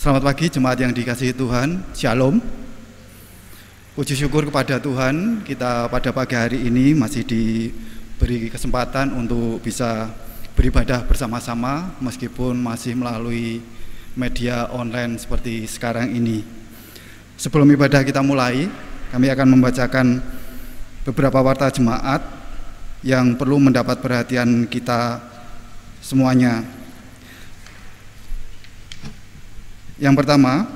Selamat pagi jemaat yang dikasihi Tuhan, Shalom. Puji syukur kepada Tuhan, kita pada pagi hari ini masih diberi kesempatan untuk bisa beribadah bersama-sama meskipun masih melalui media online seperti sekarang ini. Sebelum ibadah kita mulai, kami akan membacakan beberapa warta jemaat yang perlu mendapat perhatian kita semuanya. Yang pertama,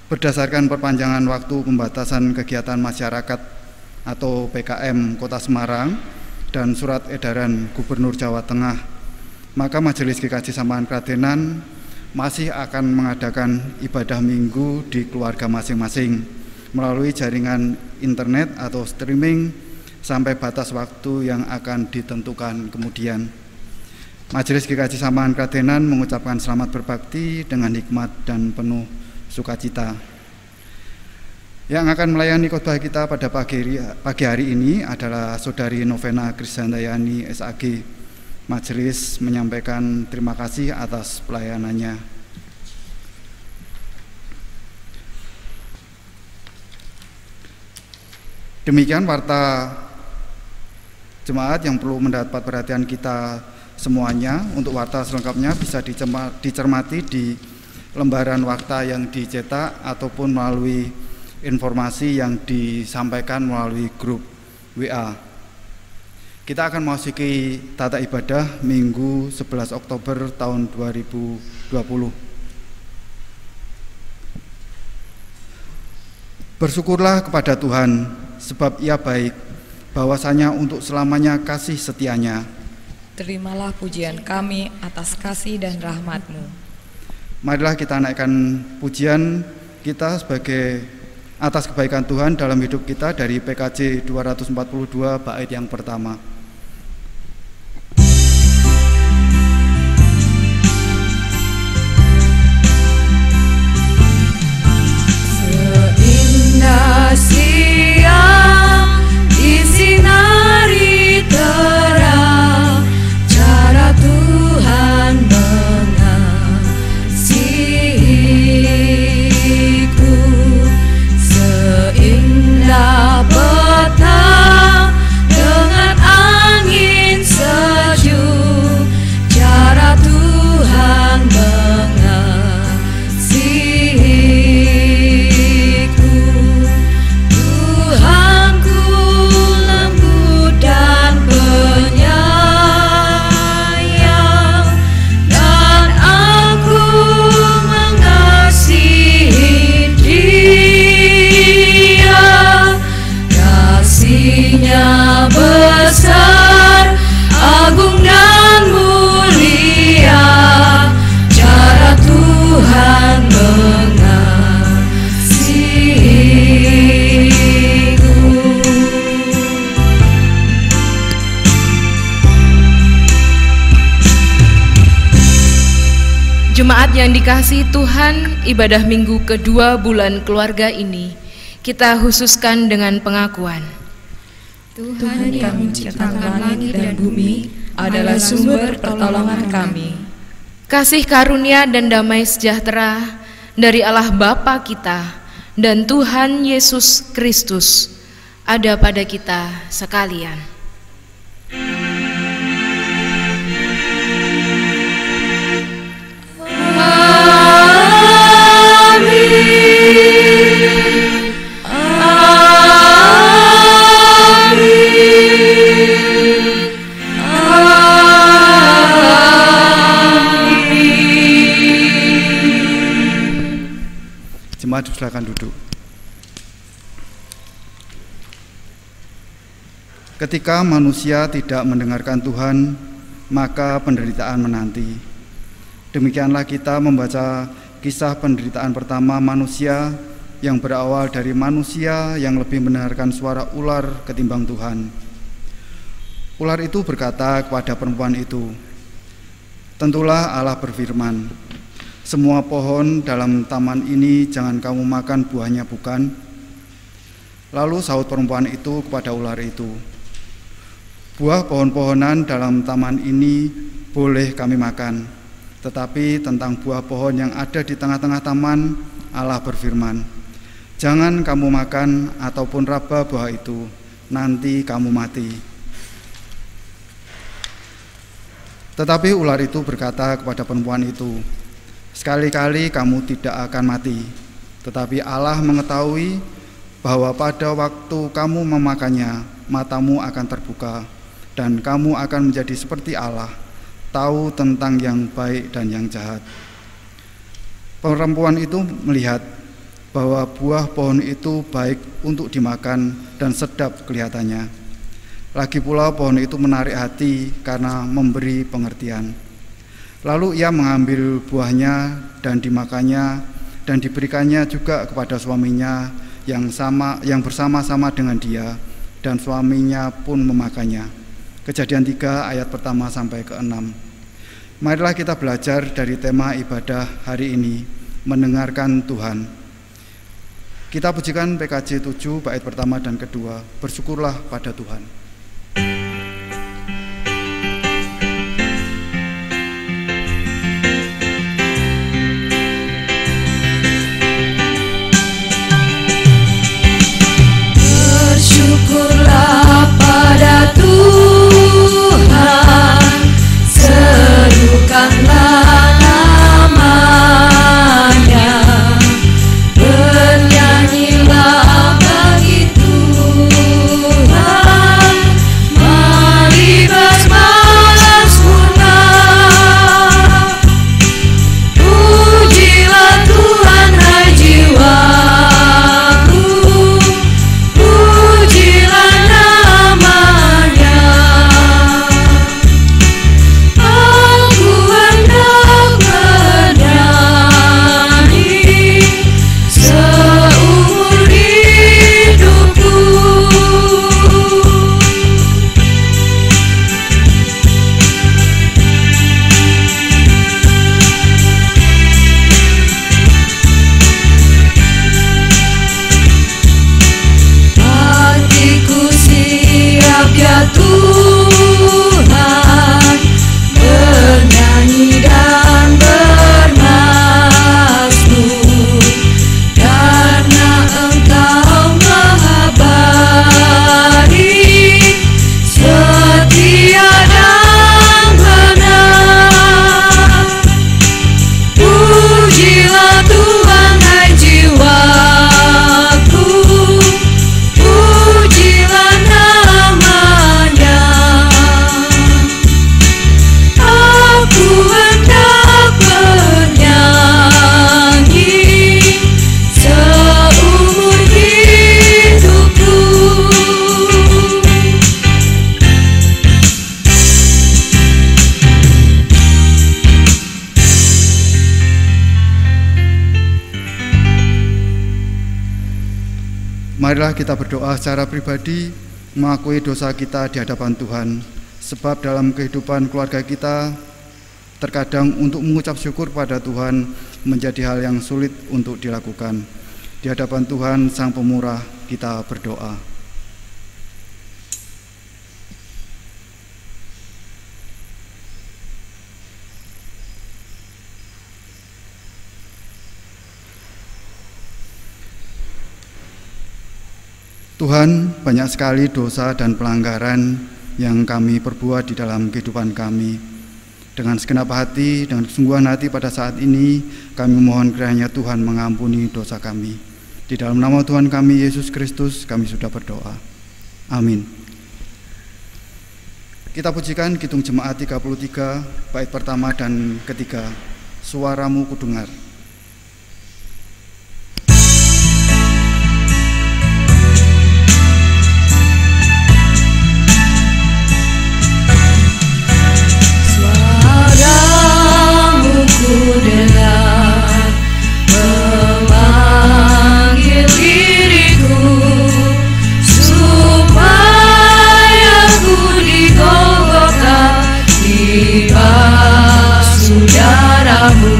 berdasarkan perpanjangan waktu pembatasan kegiatan masyarakat atau PKM Kota Semarang dan surat edaran Gubernur Jawa Tengah, maka Majelis GKJ Samaan Kradenan masih akan mengadakan ibadah minggu di keluarga masing-masing melalui jaringan internet atau streaming sampai batas waktu yang akan ditentukan kemudian. Majelis GKJ Samaan Kradenan mengucapkan selamat berbakti dengan hikmat dan penuh sukacita. Yang akan melayani khotbah kita pada pagi hari ini adalah Saudari Novena Krishandayani SAG. Majelis menyampaikan terima kasih atas pelayanannya. Demikian warta jemaat yang perlu mendapat perhatian kita semuanya. Untuk warta selengkapnya bisa dicermati di lembaran warta yang dicetak ataupun melalui informasi yang disampaikan melalui grup WA. Kita akan memasuki tata ibadah Minggu 11 Oktober tahun 2020. Bersyukurlah kepada Tuhan, sebab Ia baik, bahwasanya untuk selamanya kasih setianya. Terimalah pujian kami atas kasih dan rahmat-Mu. Marilah kita naikkan pujian kita sebagai atas kebaikan Tuhan dalam hidup kita dari PKJ 242 bait yang pertama. Seindah siang disinari terang, cara Tuhan mengasihiku. Seindah petang dengan angin sejuk, cara Tuhan mengasihiku. Tuhanku lembut dan penyayang, dan aku mengasihi Dia. Kasih-Nya besar, agung dan mulia, cara Tuhan mengasihiku. Jemaat yang dikasihi Tuhan, ibadah minggu kedua bulan keluarga ini kita khususkan dengan pengakuan. Tuhan yang menciptakan langit dan bumi adalah sumber pertolongan kami. Kasih karunia dan damai sejahtera dari Allah Bapa kita dan Tuhan Yesus Kristus ada pada kita sekalian. Jemaat silakan duduk. Ketika manusia tidak mendengarkan Tuhan, maka penderitaan menanti. Demikianlah kita membaca kisah penderitaan pertama manusia yang berawal dari manusia yang lebih mendengarkan suara ular ketimbang Tuhan. Ular itu berkata kepada perempuan itu, "Tentulah Allah berfirman, semua pohon dalam taman ini jangan kamu makan buahnya, bukan?" Lalu sahut perempuan itu kepada ular itu, "Buah pohon-pohonan dalam taman ini boleh kami makan, Tetapi tentang buah pohon yang ada di tengah-tengah taman, Allah berfirman, "Jangan kamu makan ataupun raba buah itu, nanti kamu mati." Tetapi ular itu berkata kepada perempuan itu, "Sekali-kali kamu tidak akan mati." Tetapi Allah mengetahui bahwa pada waktu kamu memakannya, matamu akan terbuka, dan kamu akan menjadi seperti Allah, tahu tentang yang baik dan yang jahat. Perempuan itu melihat bahwa buah pohon itu baik untuk dimakan dan sedap kelihatannya. Lagi pula pohon itu menarik hati karena memberi pengertian. Lalu ia mengambil buahnya dan dimakannya dan diberikannya juga kepada suaminya yang bersama-sama dengan dia, dan suaminya pun memakannya. Kejadian 3 ayat pertama sampai ke-6. Marilah kita belajar dari tema ibadah hari ini, mendengarkan Tuhan. Kita pujikan PKJ 7 bait pertama dan kedua, bersyukurlah pada Tuhan. Bersyukurlah pada Tuhan, serukanlah namanya, bernyanyilah bagi Tuhan, melibas mazmurlah. Pujilah Tuhan hai jiwaku, pujilah namanya. Aku hendak bernyanyi seumur hidupku. Hatiku siap ya Tuhan, bernyanyi dan bermazmur, karena Engkau Maha baik, setia dan benar. Pujilah Tuhan hai jiwaku, pujilah namanya. Aku hendak bernyanyi seumur hidupku. Marilah kita berdoa secara pribadi, mengakui dosa kita di hadapan Tuhan. Sebab dalam kehidupan keluarga kita, terkadang untuk mengucap syukur pada Tuhan menjadi hal yang sulit untuk dilakukan. Di hadapan Tuhan Sang Pemurah, kita berdoa. Tuhan, banyak sekali dosa dan pelanggaran yang kami perbuat di dalam kehidupan kami. Dengan segenap hati, dengan kesungguhan hati pada saat ini, kami mohon kiranya Tuhan mengampuni dosa kami. Di dalam nama Tuhan kami, Yesus Kristus, kami sudah berdoa. Amin. Kita pujikan Kidung Jemaat 33, bait pertama dan ketiga, Suaramu Kudengar. Kudengar memanggil diriku, supaya ku di Golgota dibasuh darah-Mu.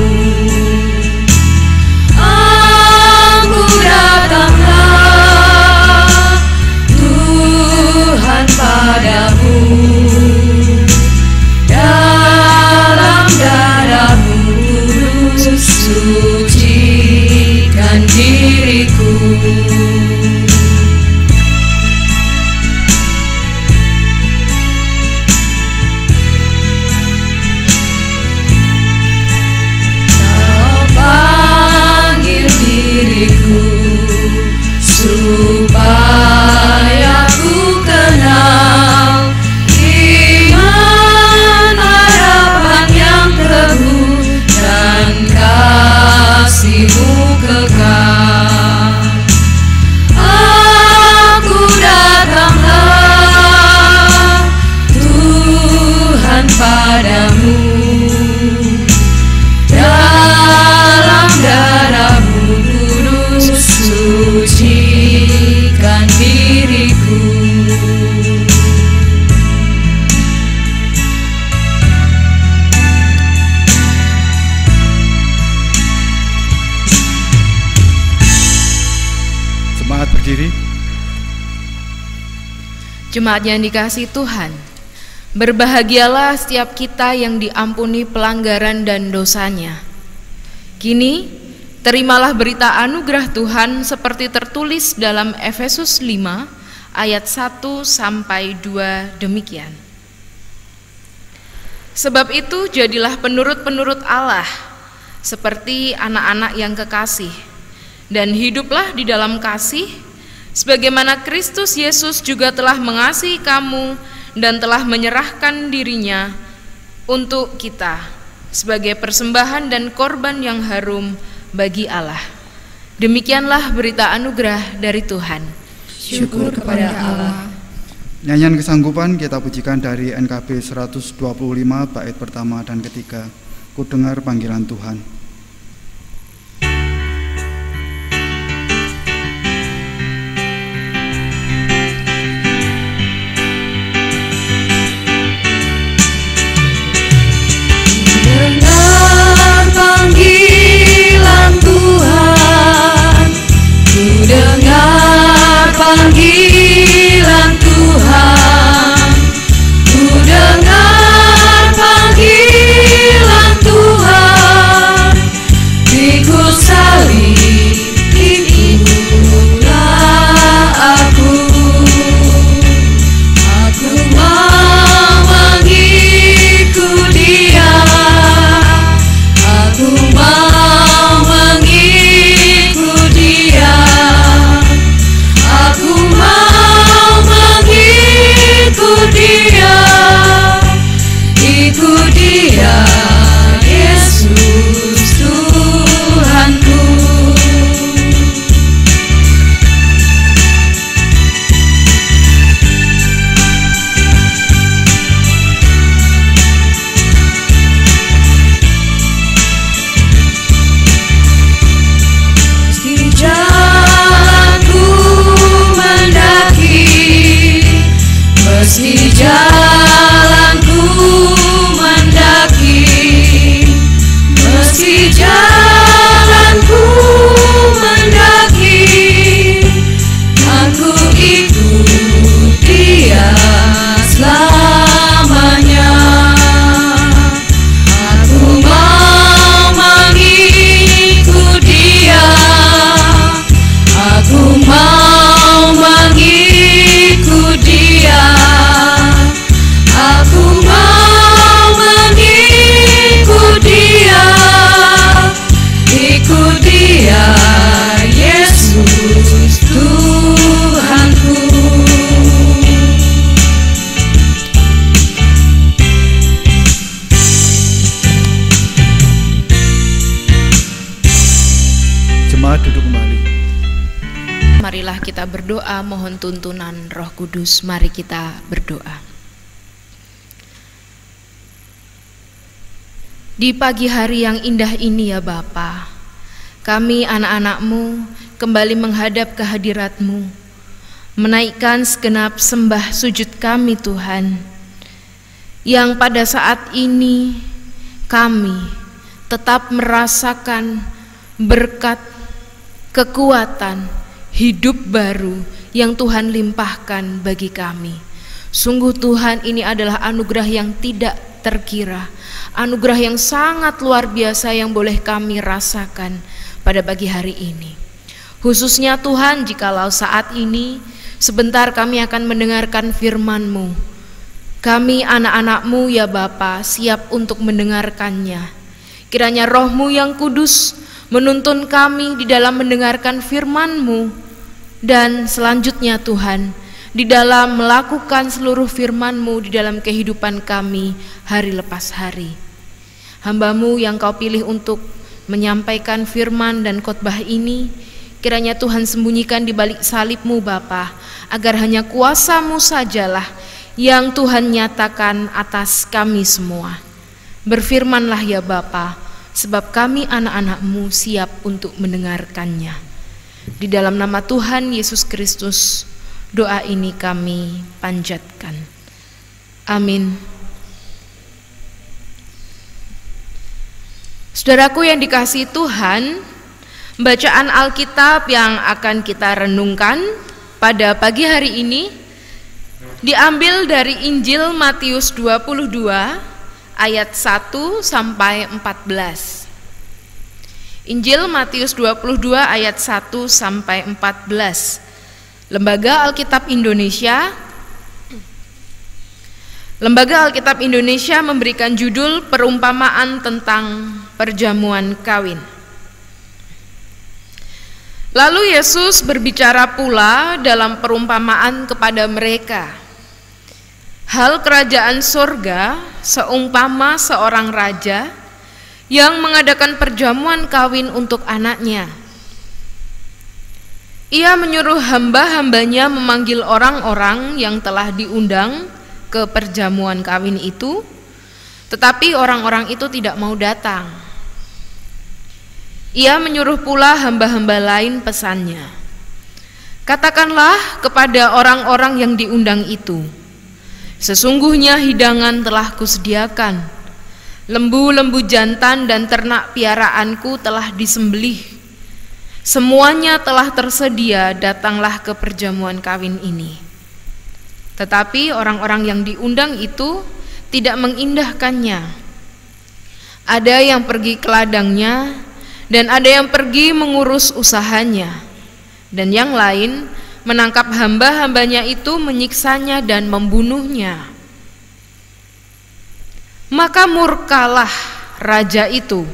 Jemaat yang dikasihi Tuhan, berbahagialah setiap kita yang diampuni pelanggaran dan dosanya. Kini, terimalah berita anugerah Tuhan seperti tertulis dalam Efesus 5 ayat 1-2 demikian. Sebab itu jadilah penurut-penurut Allah seperti anak-anak yang kekasih, dan hiduplah di dalam kasih sebagaimana Kristus Yesus juga telah mengasihi kamu dan telah menyerahkan dirinya untuk kita sebagai persembahan dan korban yang harum bagi Allah. Demikianlah berita anugerah dari Tuhan. Syukur kepada Allah. Nyanyian kesanggupan kita pujikan dari NKB 125 bait pertama dan ketiga. Ku dengar panggilan Tuhan. Dengar panggilan Tuhan, ku dengar panggilan Tuhan, ku dengar panggilan Tuhan, ikut salib, ikutlah aku mau mengikut Dia. Aku mau mengikut Dia. Aku mau mengikut Dia. Ikut Dia, Yesus Tuhanku. Meski jalanku mendaki, meski jalanku mendaki, aku ikut Dia selamanya. Aku mau mengikut Dia. Aku mau mengikut Dia. Aku mau mengikut Dia. Ikut Dia, Yesus Tuhanku. Jemaat duduk kembali. Marilah kita berdoa mohon tuntunan Roh Kudus. Mari kita berdoa. Di pagi hari yang indah ini ya Bapa, kami anak-anak-Mu kembali menghadap kehadirat-Mu, menaikkan segenap sembah sujud kami Tuhan, yang pada saat ini kami tetap merasakan berkat, kekuatan, hidup baru yang Tuhan limpahkan bagi kami. Sungguh Tuhan, ini adalah anugerah yang tidak terkira, anugerah yang sangat luar biasa yang boleh kami rasakan pada pagi hari ini. Khususnya Tuhan, jikalau saat ini sebentar kami akan mendengarkan firman-Mu, kami anak-anak-Mu ya Bapa siap untuk mendengarkannya. Kiranya Roh-Mu yang kudus menuntun kami di dalam mendengarkan firman-Mu, dan selanjutnya Tuhan di dalam melakukan seluruh firman-Mu di dalam kehidupan kami hari lepas hari. Hamba-Mu yang Kau pilih untuk menyampaikan firman dan khotbah ini, kiranya Tuhan sembunyikan di balik salib-Mu Bapa, agar hanya kuasa-Mu sajalah yang Tuhan nyatakan atas kami semua. Berfirmanlah ya Bapa, sebab kami anak-anak-Mu siap untuk mendengarkannya. Di dalam nama Tuhan Yesus Kristus, doa ini kami panjatkan. Amin. Saudaraku yang dikasihi Tuhan, bacaan Alkitab yang akan kita renungkan pada pagi hari ini diambil dari Injil Matius 22 ayat 1 sampai 14. Injil Matius 22 ayat 1 sampai 14. Lembaga Alkitab Indonesia memberikan judul perumpamaan tentang perjamuan kawin. Lalu Yesus berbicara pula dalam perumpamaan kepada mereka. Hal kerajaan surga seumpama seorang raja yang mengadakan perjamuan kawin untuk anaknya. Ia menyuruh hamba-hambanya memanggil orang-orang yang telah diundang ke perjamuan kawin itu, tetapi orang-orang itu tidak mau datang. Ia menyuruh pula hamba-hamba lain pesannya, "Katakanlah kepada orang-orang yang diundang itu, sesungguhnya hidangan telah kusediakan, lembu-lembu jantan dan ternak piaraanku telah disembelih. Semuanya telah tersedia, datanglah ke perjamuan kawin ini." Tetapi orang-orang yang diundang itu tidak mengindahkannya. Ada yang pergi ke ladangnya, dan ada yang pergi mengurus usahanya, dan yang lain menangkap hamba-hambanya itu, menyiksanya dan membunuhnya. Maka murkalah raja itu,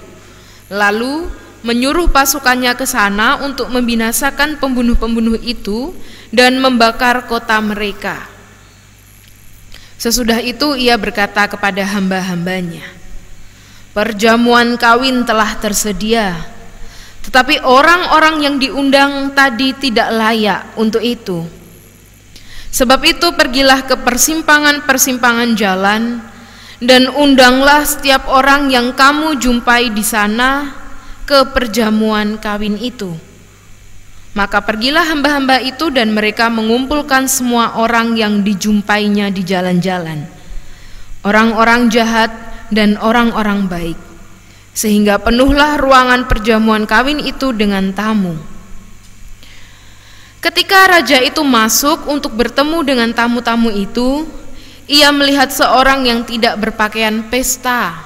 lalu menyuruh pasukannya ke sana untuk membinasakan pembunuh-pembunuh itu dan membakar kota mereka. Sesudah itu ia berkata kepada hamba-hambanya, "Perjamuan kawin telah tersedia, tetapi orang-orang yang diundang tadi tidak layak untuk itu. Sebab itu pergilah ke persimpangan-persimpangan jalan dan undanglah setiap orang yang kamu jumpai di sana ke perjamuan kawin itu." Maka pergilah hamba-hamba itu dan mereka mengumpulkan semua orang yang dijumpainya di jalan-jalan, orang-orang jahat dan orang-orang baik, sehingga penuhlah ruangan perjamuan kawin itu dengan tamu. Ketika raja itu masuk untuk bertemu dengan tamu-tamu itu, ia melihat seorang yang tidak berpakaian pesta.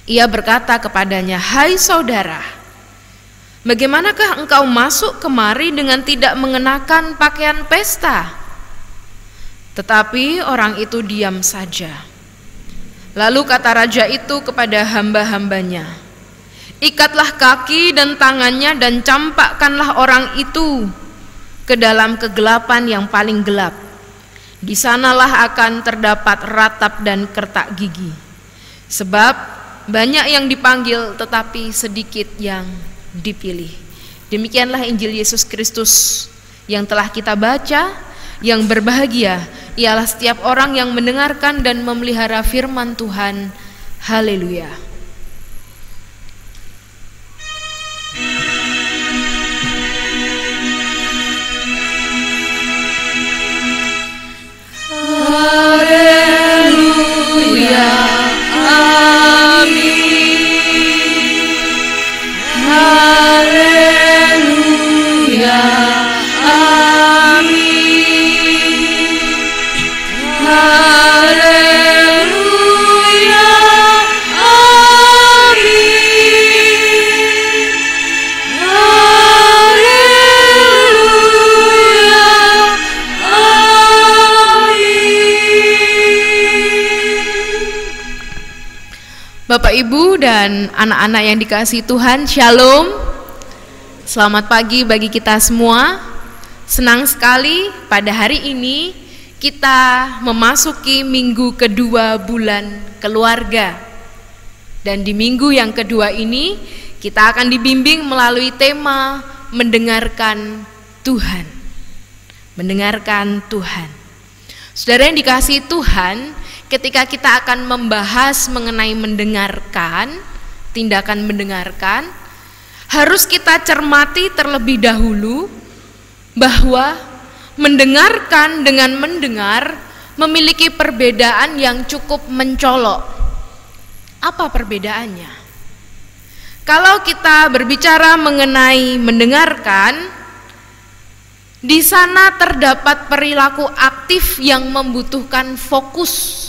Ia berkata kepadanya, "Hai saudara, bagaimanakah engkau masuk kemari dengan tidak mengenakan pakaian pesta?" Tetapi orang itu diam saja. Lalu kata raja itu kepada hamba-hambanya, "Ikatlah kaki dan tangannya dan campakkanlah orang itu ke dalam kegelapan yang paling gelap. Di sanalah akan terdapat ratap dan kertak gigi. Sebab banyak yang dipanggil tetapi sedikit yang dipilih." Demikianlah Injil Yesus Kristus yang telah kita baca. Yang berbahagia ialah setiap orang yang mendengarkan dan memelihara firman Tuhan. Haleluya. Haleluya. Haleluya, amin. Haleluya, amin. Haleluya, amin. Bapak, Ibu, dan anak-anak yang dikasihi Tuhan, Shalom. Selamat pagi bagi kita semua. Senang sekali pada hari ini kita memasuki minggu kedua bulan keluarga. Dan di minggu yang kedua ini kita akan dibimbing melalui tema mendengarkan Tuhan. Mendengarkan Tuhan. Saudara yang dikasihi Tuhan, ketika kita akan membahas mengenai mendengarkan, tindakan mendengarkan, harus kita cermati terlebih dahulu bahwa mendengarkan dengan mendengar memiliki perbedaan yang cukup mencolok. Apa perbedaannya? Kalau kita berbicara mengenai mendengarkan, Di sana terdapat perilaku aktif yang membutuhkan fokus.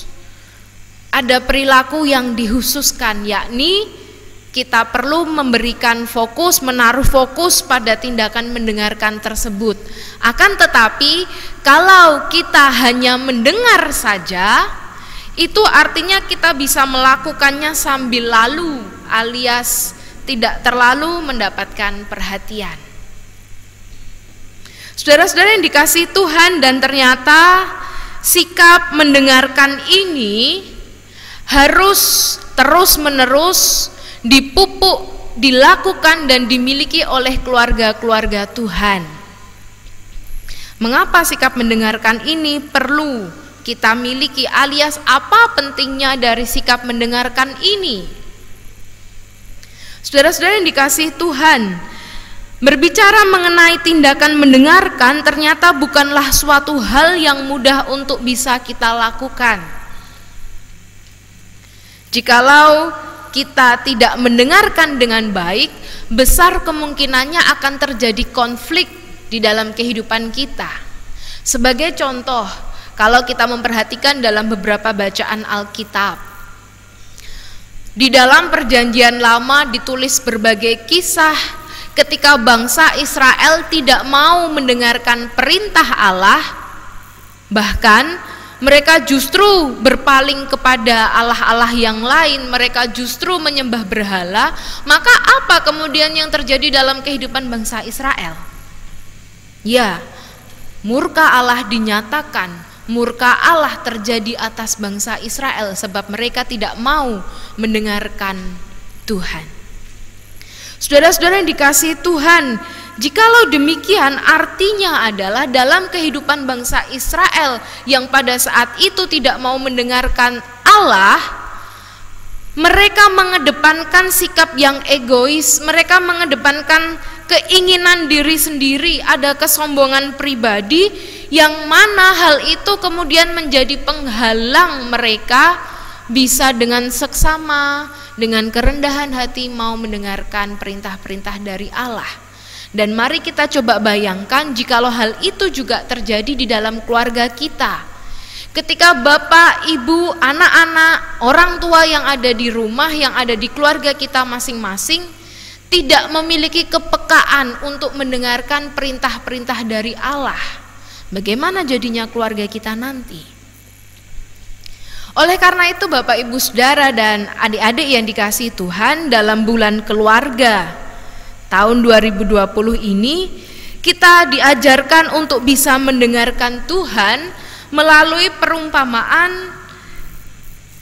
Ada perilaku yang dihususkan, yakni kita perlu memberikan fokus, menaruh fokus pada tindakan mendengarkan tersebut. Akan tetapi, kalau kita hanya mendengar saja, itu artinya kita bisa melakukannya sambil lalu, alias tidak terlalu mendapatkan perhatian. Saudara-saudara yang dikasihi Tuhan, dan ternyata sikap mendengarkan ini harus terus-menerus dipupuk, dilakukan dan dimiliki oleh keluarga-keluarga Tuhan. Mengapa sikap mendengarkan ini perlu kita miliki, alias apa pentingnya dari sikap mendengarkan ini? Saudara-saudara yang dikasihi Tuhan, berbicara mengenai tindakan mendengarkan ternyata bukanlah suatu hal yang mudah untuk bisa kita lakukan. Jikalau kita tidak mendengarkan dengan baik, besar kemungkinannya akan terjadi konflik di dalam kehidupan kita. Sebagai contoh, kalau kita memperhatikan dalam beberapa bacaan Alkitab, di dalam Perjanjian Lama ditulis berbagai kisah ketika bangsa Israel tidak mau mendengarkan perintah Allah, bahkan mereka justru berpaling kepada Allah-Allah yang lain, mereka justru menyembah berhala. Maka apa kemudian yang terjadi dalam kehidupan bangsa Israel? Ya, murka Allah dinyatakan, murka Allah terjadi atas bangsa Israel sebab mereka tidak mau mendengarkan Tuhan. Saudara-saudara yang dikasihi Tuhan, jikalau demikian artinya adalah dalam kehidupan bangsa Israel yang pada saat itu tidak mau mendengarkan Allah, mereka mengedepankan sikap yang egois, mereka mengedepankan keinginan diri sendiri, ada kesombongan pribadi yang mana hal itu kemudian menjadi penghalang mereka bisa dengan seksama, dengan kerendahan hati mau mendengarkan perintah-perintah dari Allah. Dan mari kita coba bayangkan jikalau hal itu juga terjadi di dalam keluarga kita. Ketika bapak, ibu, anak-anak, orang tua yang ada di rumah, yang ada di keluarga kita masing-masing tidak memiliki kepekaan untuk mendengarkan perintah-perintah dari Allah, bagaimana jadinya keluarga kita nanti? Oleh karena itu Bapak Ibu Saudara dan adik-adik yang dikasihi Tuhan, dalam bulan keluarga tahun 2020 ini kita diajarkan untuk bisa mendengarkan Tuhan melalui perumpamaan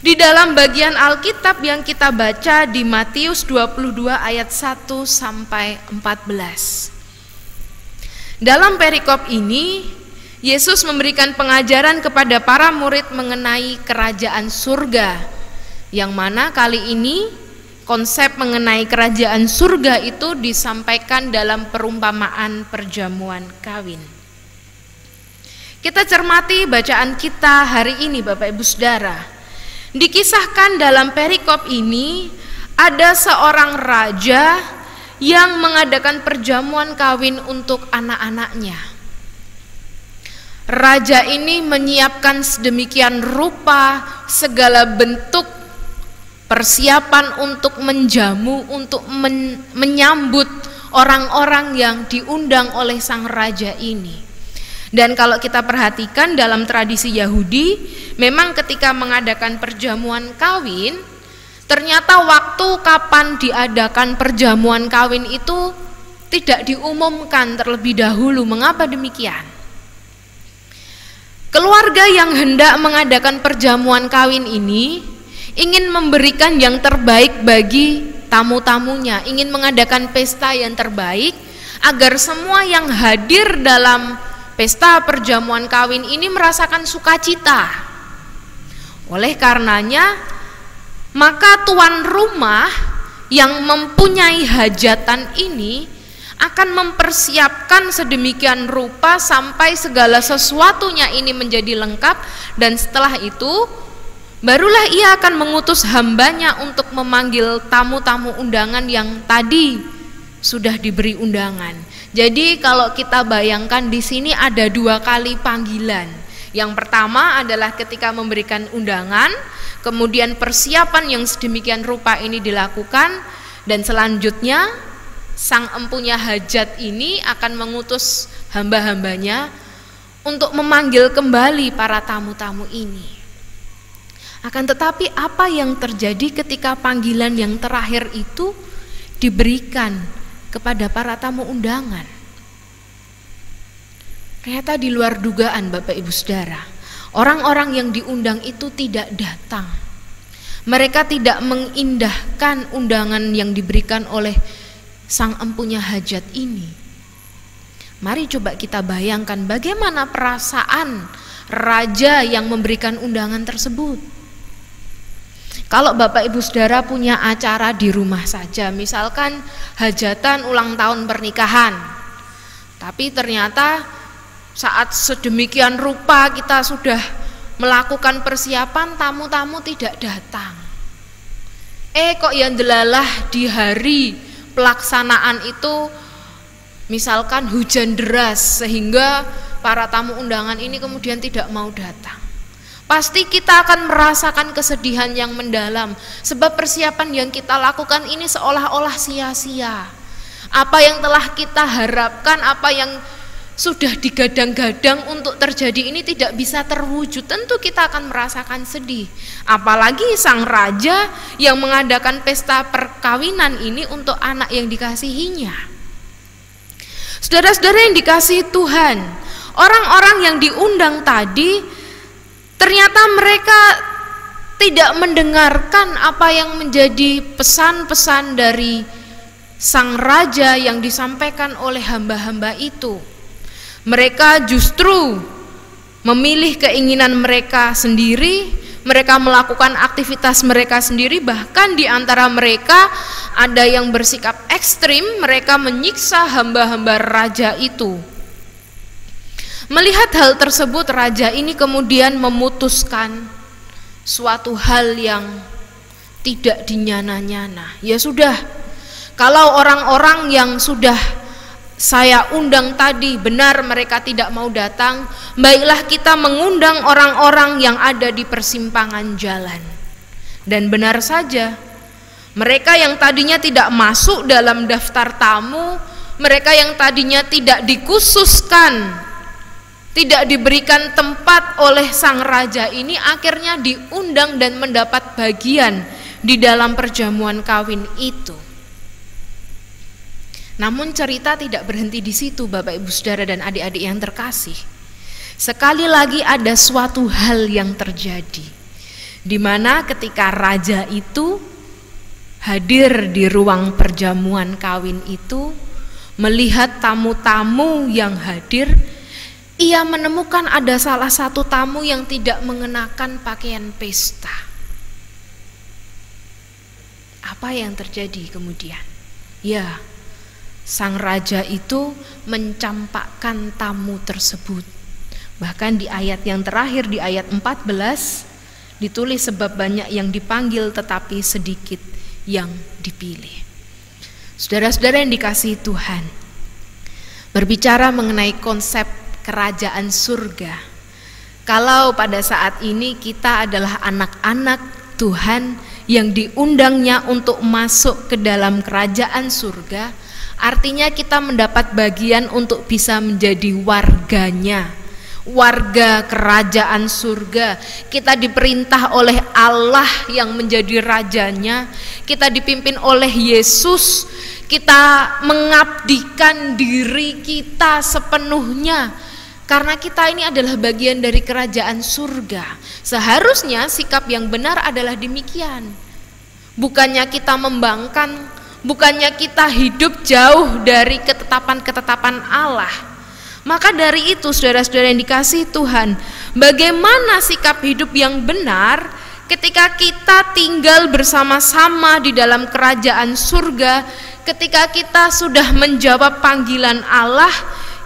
di dalam bagian Alkitab yang kita baca di Matius 22 ayat 1 sampai 14. Dalam perikop ini Yesus memberikan pengajaran kepada para murid mengenai kerajaan surga, yang mana kali ini konsep mengenai kerajaan surga itu disampaikan dalam perumpamaan perjamuan kawin. Kita cermati bacaan kita hari ini Bapak Ibu Saudara. Dikisahkan dalam perikop ini ada seorang raja yang mengadakan perjamuan kawin untuk anak-anaknya. Raja ini menyiapkan sedemikian rupa segala bentuk persiapan untuk menjamu, untuk menyambut orang-orang yang diundang oleh sang raja ini. Dan kalau kita perhatikan dalam tradisi Yahudi, memang ketika mengadakan perjamuan kawin, ternyata waktu kapan diadakan perjamuan kawin itu tidak diumumkan terlebih dahulu. Mengapa demikian? Keluarga yang hendak mengadakan perjamuan kawin ini ingin memberikan yang terbaik bagi tamu-tamunya, ingin mengadakan pesta yang terbaik agar semua yang hadir dalam pesta perjamuan kawin ini merasakan sukacita. Oleh karenanya, maka tuan rumah yang mempunyai hajatan ini akan mempersiapkan sedemikian rupa sampai segala sesuatunya ini menjadi lengkap, dan setelah itu barulah ia akan mengutus hambanya untuk memanggil tamu-tamu undangan yang tadi sudah diberi undangan. Jadi kalau kita bayangkan di sini ada 2 kali panggilan. Yang pertama adalah ketika memberikan undangan, kemudian persiapan yang sedemikian rupa ini dilakukan, dan selanjutnya sang empunya hajat ini akan mengutus hamba-hambanya untuk memanggil kembali para tamu-tamu ini. Akan tetapi apa yang terjadi ketika panggilan yang terakhir itu diberikan kepada para tamu undangan? Ternyata di luar dugaan, Bapak Ibu Saudara. Orang-orang yang diundang itu tidak datang. Mereka tidak mengindahkan undangan yang diberikan oleh sang empunya hajat ini. Mari coba kita bayangkan bagaimana perasaan raja yang memberikan undangan tersebut. Kalau Bapak Ibu Saudara punya acara di rumah saja, misalkan hajatan ulang tahun pernikahan, tapi ternyata saat sedemikian rupa kita sudah melakukan persiapan, tamu-tamu tidak datang. Kok yang delalah di hari pelaksanaan itu misalkan hujan deras sehingga para tamu undangan ini kemudian tidak mau datang. Pasti kita akan merasakan kesedihan yang mendalam, sebab persiapan yang kita lakukan ini seolah-olah sia-sia. Apa yang telah kita harapkan, apa yang sudah digadang-gadang untuk terjadi ini tidak bisa terwujud. Tentu kita akan merasakan sedih. Apalagi sang raja yang mengadakan pesta perkawinan ini untuk anak yang dikasihinya. Saudara-saudara yang dikasihi Tuhan, orang-orang yang diundang tadi ternyata mereka tidak mendengarkan apa yang menjadi pesan-pesan dari sang raja yang disampaikan oleh hamba-hamba itu. Mereka justru memilih keinginan mereka sendiri, mereka melakukan aktivitas mereka sendiri, bahkan di antara mereka ada yang bersikap ekstrim, mereka menyiksa hamba-hamba raja itu. Melihat hal tersebut, raja ini kemudian memutuskan suatu hal yang tidak dinyana-nyana. Ya sudah, kalau orang-orang yang sudah saya undang tadi benar mereka tidak mau datang, baiklah kita mengundang orang-orang yang ada di persimpangan jalan. Dan benar saja, mereka yang tadinya tidak masuk dalam daftar tamu, mereka yang tadinya tidak dikhususkan, tidak diberikan tempat oleh sang raja ini, akhirnya diundang dan mendapat bagian di dalam perjamuan kawin itu. Namun cerita tidak berhenti di situ, Bapak Ibu Saudara dan adik-adik yang terkasih. Sekali lagi ada suatu hal yang terjadi, di mana ketika raja itu hadir di ruang perjamuan kawin itu, melihat tamu-tamu yang hadir, ia menemukan ada salah satu tamu yang tidak mengenakan pakaian pesta. Apa yang terjadi kemudian? Ya, sang raja itu mencampakkan tamu tersebut. Bahkan di ayat yang terakhir, di ayat 14 ditulis, sebab banyak yang dipanggil tetapi sedikit yang dipilih. Saudara-saudara yang dikasihi Tuhan, berbicara mengenai konsep kerajaan surga, kalau pada saat ini kita adalah anak-anak Tuhan yang diundangnya untuk masuk ke dalam kerajaan surga, artinya kita mendapat bagian untuk bisa menjadi warganya, warga kerajaan surga. Kita diperintah oleh Allah yang menjadi rajanya, kita dipimpin oleh Yesus, kita mengabdikan diri kita sepenuhnya karena kita ini adalah bagian dari kerajaan surga. Seharusnya sikap yang benar adalah demikian. Bukannya kita membangkang, bukannya kita hidup jauh dari ketetapan-ketetapan Allah. Maka dari itu, saudara-saudara yang dikasihi Tuhan, bagaimana sikap hidup yang benar ketika kita tinggal bersama-sama di dalam kerajaan surga, ketika kita sudah menjawab panggilan Allah,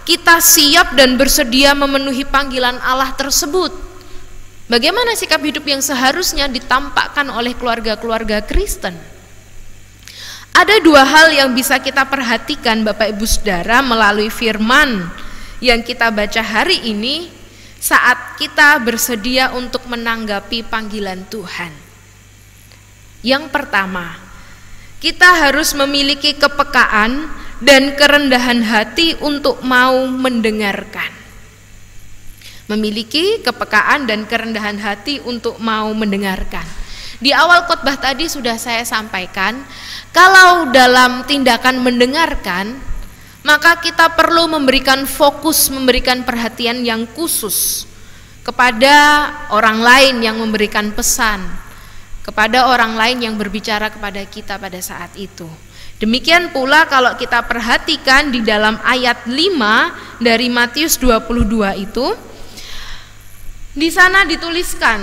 kita siap dan bersedia memenuhi panggilan Allah tersebut. Bagaimana sikap hidup yang seharusnya ditampakkan oleh keluarga-keluarga Kristen? Ada dua hal yang bisa kita perhatikan Bapak Ibu Saudara melalui firman yang kita baca hari ini saat kita bersedia untuk menanggapi panggilan Tuhan. Yang pertama, kita harus memiliki kepekaan dan kerendahan hati untuk mau mendengarkan. Memiliki kepekaan dan kerendahan hati untuk mau mendengarkan. Di awal khotbah tadi sudah saya sampaikan, kalau dalam tindakan mendengarkan, maka kita perlu memberikan fokus, memberikan perhatian yang khusus kepada orang lain yang memberikan pesan, kepada orang lain yang berbicara kepada kita pada saat itu. Demikian pula kalau kita perhatikan di dalam ayat 5 dari Matius 22 itu, di sana dituliskan,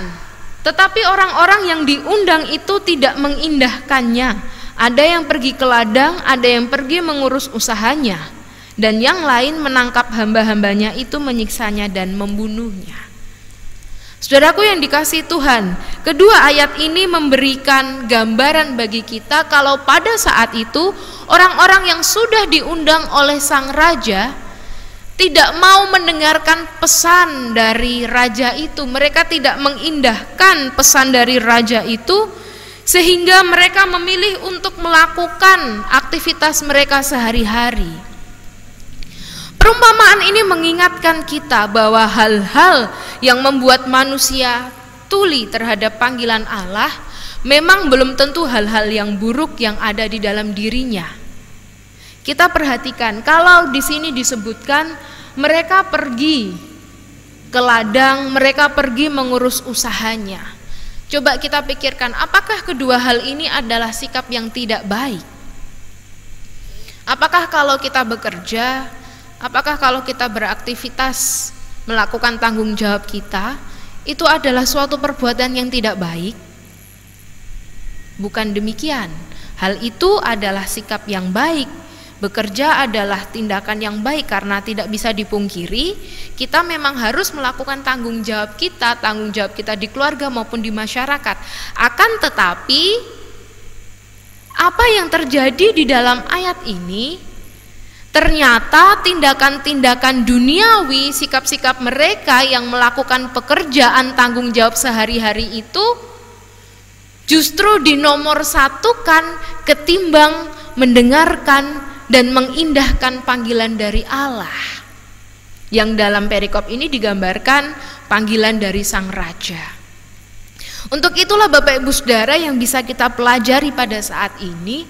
tetapi orang-orang yang diundang itu tidak mengindahkannya. Ada yang pergi ke ladang, ada yang pergi mengurus usahanya, dan yang lain menangkap hamba-hambanya itu menyiksanya dan membunuhnya. Saudaraku yang dikasihi Tuhan, kedua ayat ini memberikan gambaran bagi kita kalau pada saat itu orang-orang yang sudah diundang oleh sang raja tidak mau mendengarkan pesan dari raja itu. Mereka tidak mengindahkan pesan dari raja itu, sehingga mereka memilih untuk melakukan aktivitas mereka sehari-hari. Perumpamaan ini mengingatkan kita bahwa hal-hal yang membuat manusia tuli terhadap panggilan Allah memang belum tentu hal-hal yang buruk yang ada di dalam dirinya. Kita perhatikan, kalau di sini disebutkan mereka pergi ke ladang, mereka pergi mengurus usahanya. Coba kita pikirkan, apakah kedua hal ini adalah sikap yang tidak baik? Apakah kalau kita bekerja, apakah kalau kita beraktivitas melakukan tanggung jawab kita, itu adalah suatu perbuatan yang tidak baik? Bukan demikian. Hal itu adalah sikap yang baik. Bekerja adalah tindakan yang baik karena tidak bisa dipungkiri, kita memang harus melakukan tanggung jawab kita di keluarga maupun di masyarakat. Akan tetapi, apa yang terjadi di dalam ayat ini, ternyata tindakan-tindakan duniawi, sikap-sikap mereka yang melakukan pekerjaan tanggung jawab sehari-hari itu justru dinomorsatukan ketimbang mendengarkan dan mengindahkan panggilan dari Allah, yang dalam perikop ini digambarkan panggilan dari sang raja. Untuk itulah Bapak Ibu Saudara yang bisa kita pelajari pada saat ini,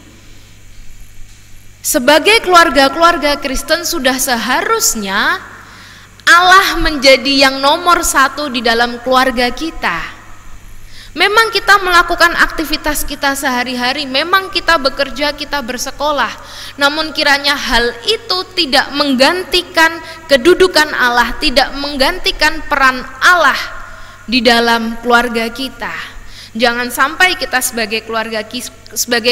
sebagai keluarga-keluarga Kristen sudah seharusnya Allah menjadi yang nomor satu di dalam keluarga kita. Memang kita melakukan aktivitas kita sehari-hari, memang kita bekerja, kita bersekolah, namun kiranya hal itu tidak menggantikan kedudukan Allah, tidak menggantikan peran Allah di dalam keluarga kita. Jangan sampai kita sebagai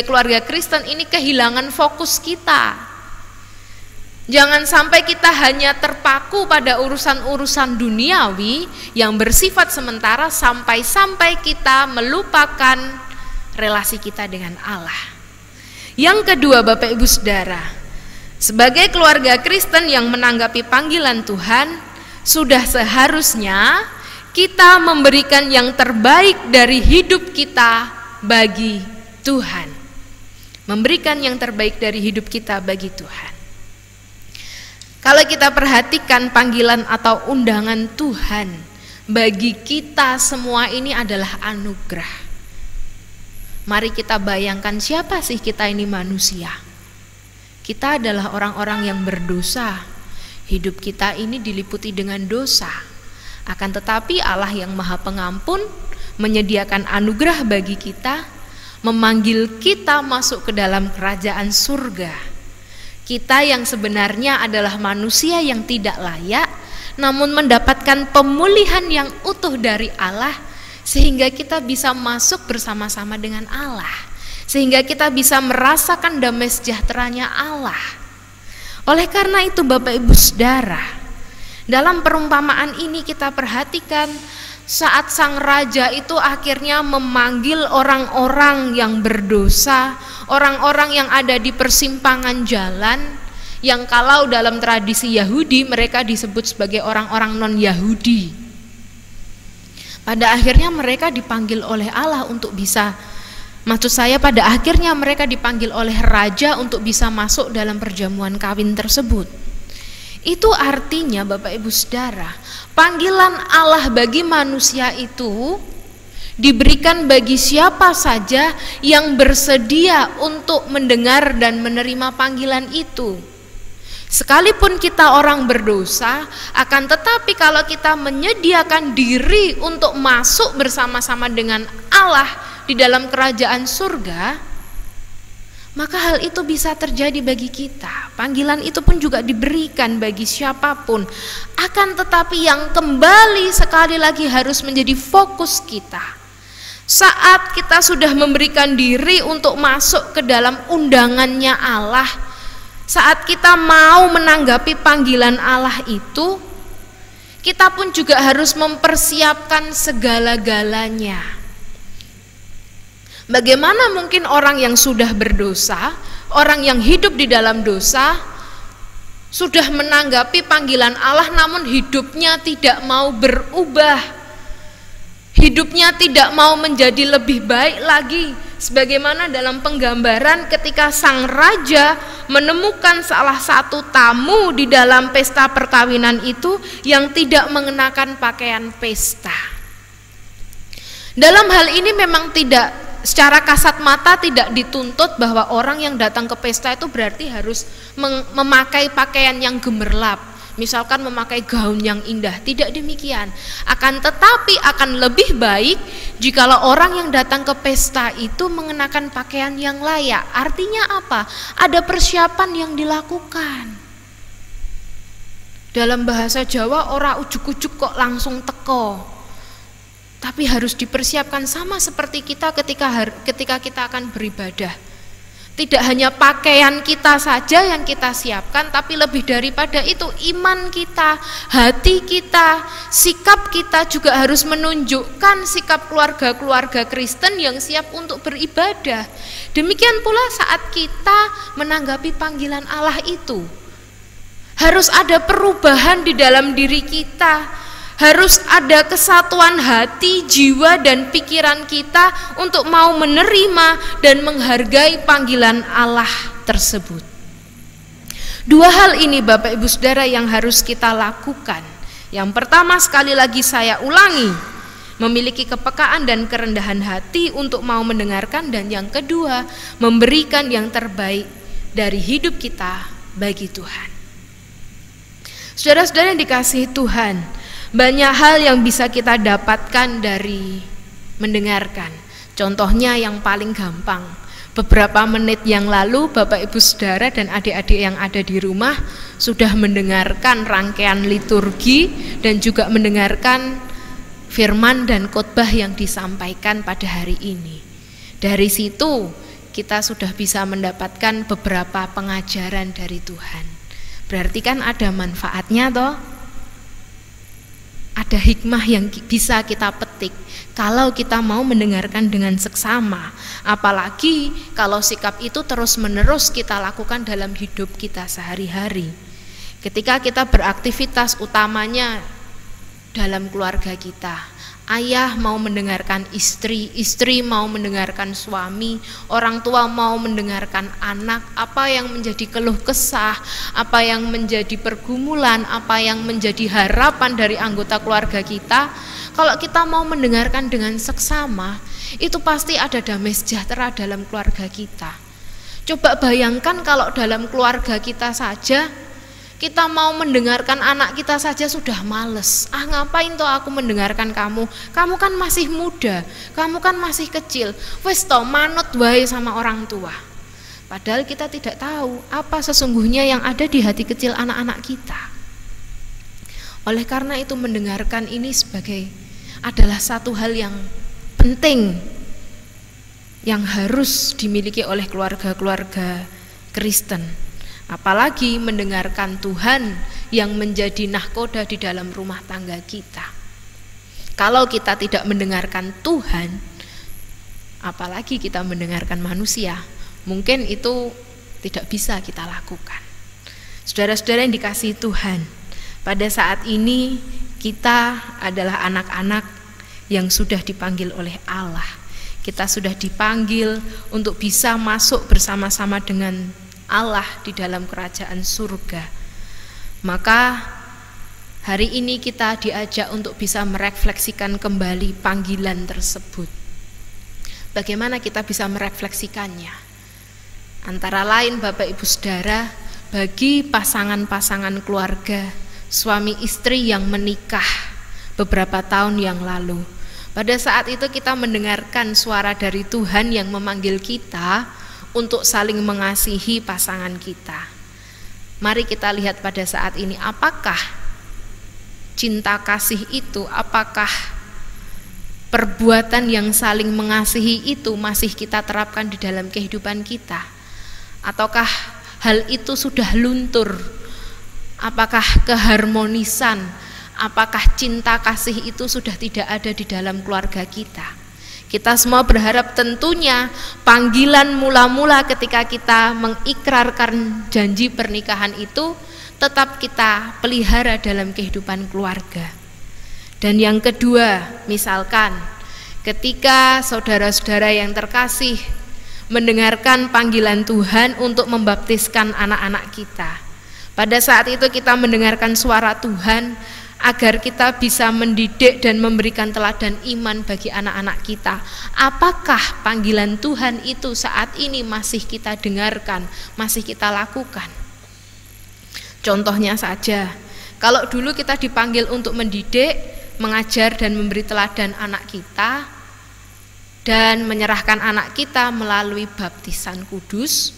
keluarga Kristen ini kehilangan fokus kita. Jangan sampai kita hanya terpaku pada urusan-urusan duniawi yang bersifat sementara sampai-sampai kita melupakan relasi kita dengan Allah. Yang kedua Bapak Ibu Saudara, sebagai keluarga Kristen yang menanggapi panggilan Tuhan, sudah seharusnya kita memberikan yang terbaik dari hidup kita bagi Tuhan. Memberikan yang terbaik dari hidup kita bagi Tuhan. Kalau kita perhatikan panggilan atau undangan Tuhan bagi kita semua ini adalah anugerah. Mari kita bayangkan, siapa sih kita ini manusia? Kita adalah orang-orang yang berdosa. Hidup kita ini diliputi dengan dosa. Akan tetapi Allah yang Maha Pengampun menyediakan anugerah bagi kita, memanggil kita masuk ke dalam kerajaan surga. Kita yang sebenarnya adalah manusia yang tidak layak, namun mendapatkan pemulihan yang utuh dari Allah, sehingga kita bisa masuk bersama-sama dengan Allah, sehingga kita bisa merasakan damai sejahteranya Allah. Oleh karena itu Bapak Ibu Saudara, dalam perumpamaan ini kita perhatikan saat sang raja itu akhirnya memanggil orang-orang yang berdosa, orang-orang yang ada di persimpangan jalan, yang kalau dalam tradisi Yahudi mereka disebut sebagai orang-orang non-Yahudi. Pada akhirnya mereka dipanggil oleh Allah untuk bisa, maksud saya pada akhirnya mereka dipanggil oleh raja untuk bisa masuk dalam perjamuan kawin tersebut. Itu artinya Bapak Ibu Saudara, panggilan Allah bagi manusia itu diberikan bagi siapa saja yang bersedia untuk mendengar dan menerima panggilan itu. Sekalipun kita orang berdosa, akan tetapi kalau kita menyediakan diri untuk masuk bersama-sama dengan Allah di dalam kerajaan surga, maka hal itu bisa terjadi bagi kita. Panggilan itu pun juga diberikan bagi siapapun. Akan tetapi yang kembali sekali lagi harus menjadi fokus kita, saat kita sudah memberikan diri untuk masuk ke dalam undangannya Allah, saat kita mau menanggapi panggilan Allah itu, kita pun juga harus mempersiapkan segala-galanya. Bagaimana mungkin orang yang sudah berdosa, orang yang hidup di dalam dosa, sudah menanggapi panggilan Allah namun hidupnya tidak mau berubah, hidupnya tidak mau menjadi lebih baik lagi, sebagaimana dalam penggambaran ketika sang raja menemukan salah satu tamu di dalam pesta perkawinan itu yang tidak mengenakan pakaian pesta. Dalam hal ini memang tidak, secara kasat mata tidak dituntut bahwa orang yang datang ke pesta itu berarti harus memakai pakaian yang gemerlap, misalkan memakai gaun yang indah, tidak demikian. Akan tetapi akan lebih baik jikalau orang yang datang ke pesta itu mengenakan pakaian yang layak. Artinya apa? Ada persiapan yang dilakukan. Dalam bahasa Jawa, ora ujuk-ujuk kok langsung teko, tapi harus dipersiapkan, sama seperti kita ketika kita akan beribadah. Tidak hanya pakaian kita saja yang kita siapkan, tapi lebih daripada itu iman kita, hati kita, sikap kita juga harus menunjukkan sikap keluarga-keluarga Kristen yang siap untuk beribadah. Demikian pula saat kita menanggapi panggilan Allah itu, harus ada perubahan di dalam diri kita. Harus ada kesatuan hati, jiwa, dan pikiran kita untuk mau menerima dan menghargai panggilan Allah tersebut. Dua hal ini Bapak Ibu Saudara yang harus kita lakukan. Yang pertama, sekali lagi saya ulangi, memiliki kepekaan dan kerendahan hati untuk mau mendengarkan. Dan yang kedua, memberikan yang terbaik dari hidup kita bagi Tuhan. Saudara-saudara yang dikasihi Tuhan, banyak hal yang bisa kita dapatkan dari mendengarkan. Contohnya yang paling gampang, beberapa menit yang lalu Bapak Ibu Saudara dan adik-adik yang ada di rumah sudah mendengarkan rangkaian liturgi dan juga mendengarkan firman dan khotbah yang disampaikan pada hari ini. Dari situ kita sudah bisa mendapatkan beberapa pengajaran dari Tuhan. Berarti kan ada manfaatnya toh? Ada hikmah yang bisa kita petik kalau kita mau mendengarkan dengan seksama. Apalagi kalau sikap itu terus-menerus kita lakukan dalam hidup kita sehari-hari. Ketika kita beraktivitas utamanya dalam keluarga kita, ayah mau mendengarkan istri, istri mau mendengarkan suami, orang tua mau mendengarkan anak, apa yang menjadi keluh kesah, apa yang menjadi pergumulan, apa yang menjadi harapan dari anggota keluarga kita. Kalau kita mau mendengarkan dengan seksama, itu pasti ada damai sejahtera dalam keluarga kita. Coba bayangkan kalau dalam keluarga kita saja, kita mau mendengarkan anak kita saja sudah males. Ah, ngapain toh aku mendengarkan kamu? Kamu kan masih muda, kamu kan masih kecil. Wes toh manut wae sama orang tua. Padahal kita tidak tahu apa sesungguhnya yang ada di hati kecil anak-anak kita. Oleh karena itu mendengarkan ini adalah satu hal yang penting yang harus dimiliki oleh keluarga-keluarga Kristen. Apalagi mendengarkan Tuhan yang menjadi nahkoda di dalam rumah tangga kita. Kalau kita tidak mendengarkan Tuhan, apalagi kita mendengarkan manusia, mungkin itu tidak bisa kita lakukan. Saudara-saudara yang dikasihi Tuhan, pada saat ini kita adalah anak-anak yang sudah dipanggil oleh Allah. Kita sudah dipanggil untuk bisa masuk bersama-sama dengan Allah di dalam kerajaan surga. Maka hari ini kita diajak untuk bisa merefleksikan kembali panggilan tersebut. Bagaimana kita bisa merefleksikannya? Antara lain Bapak Ibu Saudara, bagi pasangan-pasangan keluarga, suami istri yang menikah beberapa tahun yang lalu, pada saat itu kita mendengarkan suara dari Tuhan yang memanggil kita untuk saling mengasihi pasangan kita. Mari kita lihat pada saat ini, apakah cinta kasih itu, apakah perbuatan yang saling mengasihi itu masih kita terapkan di dalam kehidupan kita, ataukah hal itu sudah luntur? Apakah keharmonisan, apakah cinta kasih itu sudah tidak ada di dalam keluarga kita? Kita semua berharap tentunya panggilan mula-mula ketika kita mengikrarkan janji pernikahan itu tetap kita pelihara dalam kehidupan keluarga. Dan yang kedua, misalkan ketika saudara-saudara yang terkasih mendengarkan panggilan Tuhan untuk membaptiskan anak-anak kita, pada saat itu kita mendengarkan suara Tuhan agar kita bisa mendidik dan memberikan teladan iman bagi anak-anak kita. Apakah panggilan Tuhan itu saat ini masih kita dengarkan, masih kita lakukan? Contohnya saja, kalau dulu kita dipanggil untuk mendidik, mengajar dan memberi teladan anak kita dan menyerahkan anak kita melalui baptisan kudus,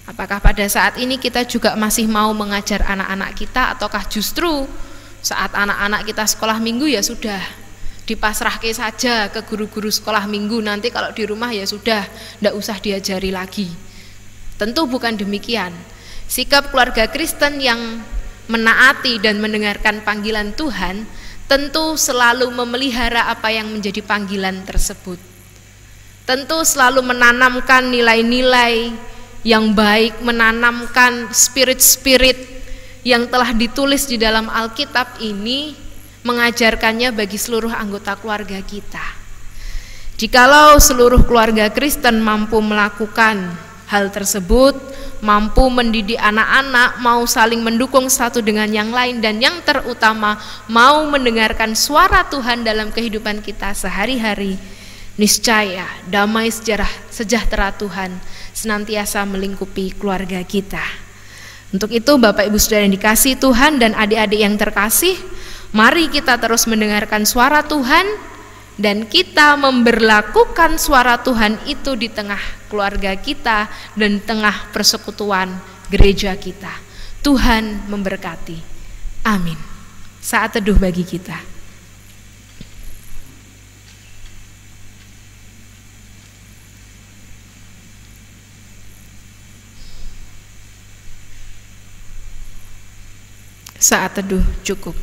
apakah pada saat ini kita juga masih mau mengajar anak-anak kita, ataukah justru saat anak-anak kita sekolah minggu ya sudah dipasrahkan saja ke guru-guru sekolah minggu, nanti kalau di rumah ya sudah tidak usah diajari lagi? Tentu bukan demikian. Sikap keluarga Kristen yang menaati dan mendengarkan panggilan Tuhan tentu selalu memelihara apa yang menjadi panggilan tersebut. Tentu selalu menanamkan nilai-nilai yang baik, menanamkan spirit-spirit yang telah ditulis di dalam Alkitab ini, mengajarkannya bagi seluruh anggota keluarga kita. Jikalau seluruh keluarga Kristen mampu melakukan hal tersebut, mampu mendidik anak-anak, mau saling mendukung satu dengan yang lain, dan yang terutama mau mendengarkan suara Tuhan dalam kehidupan kita sehari-hari, niscaya damai sejahtera Tuhan senantiasa melingkupi keluarga kita. Untuk itu Bapak Ibu Saudara yang dikasihi Tuhan dan adik-adik yang terkasih, mari kita terus mendengarkan suara Tuhan dan kita memberlakukan suara Tuhan itu di tengah keluarga kita dan tengah persekutuan gereja kita. Tuhan memberkati. Amin. Saat teduh bagi kita. Saat teduh cukup.